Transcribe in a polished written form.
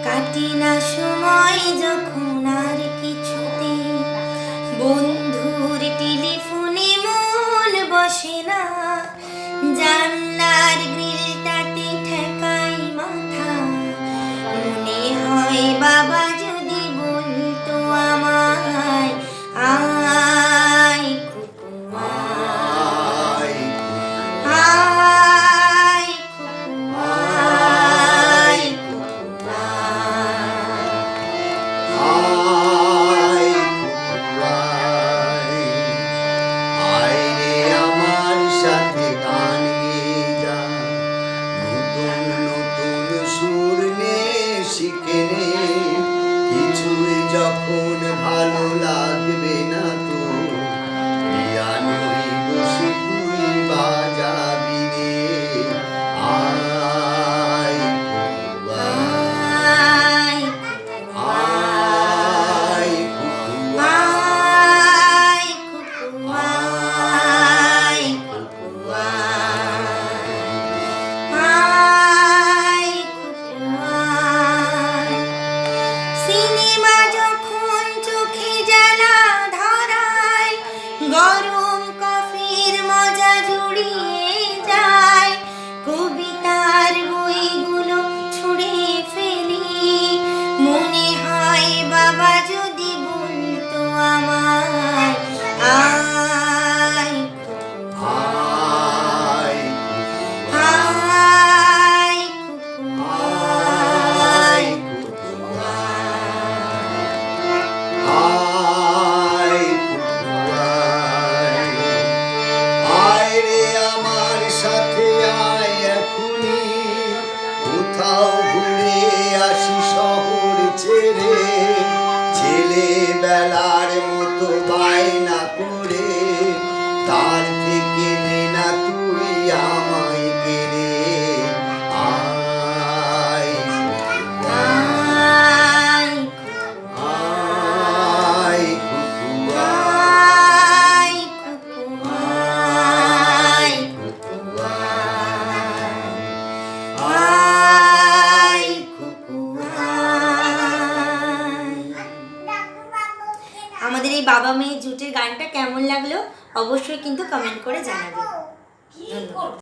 কাটে না সময় যখন আর কিছুতে, বন্ধুর টেলিফোনে মন বসে না, জানলার গ্রিলটাতে ঠেকাই মাথা, মনে হয় বাবা যদি বলতো আমায়, আয় কুকু আয়, আয় কুকু আয়, কুকু আয় আয় রে আমার সাথে গান গেয়ে যা, নতুন নতুন সুর নে শিখে নে, কিছুই যখন ভালো লাগবে না তো, পিয়ানোয় বসে তুই বাজাবি রে, আয় আয় আয় আয় কুকু আয়, কুকু আয়, কুকু আয়। সিনেমা যখন চোখে জ্বালা ধরায়, গরম কফির মজা জুড়িয়ে যায়, কবিতার বইগুলো ছুঁড়ে ফেলি, মনে হয় বাবা যদি বলতো আমায়, আয় আয় আয় কুকু আয় আয় আয় রে আমার সাথে আয় এখনি, কোথাও ঘুরে আসি শহর ছেড়ে, ছেলেবেলার মতো বায়না করে, তার থেকে নে না তুই আমায় কেড়ে, আয় আয় আয় আয় কুকু আয়, কুকু আয়, কুকু আয়। আমাদের এই বাবা মেয়ে জুটের গানটা কেমন লাগলো অবশ্যই কিন্তু কমেন্ট করে জানাবেন। ধন্যবাদ।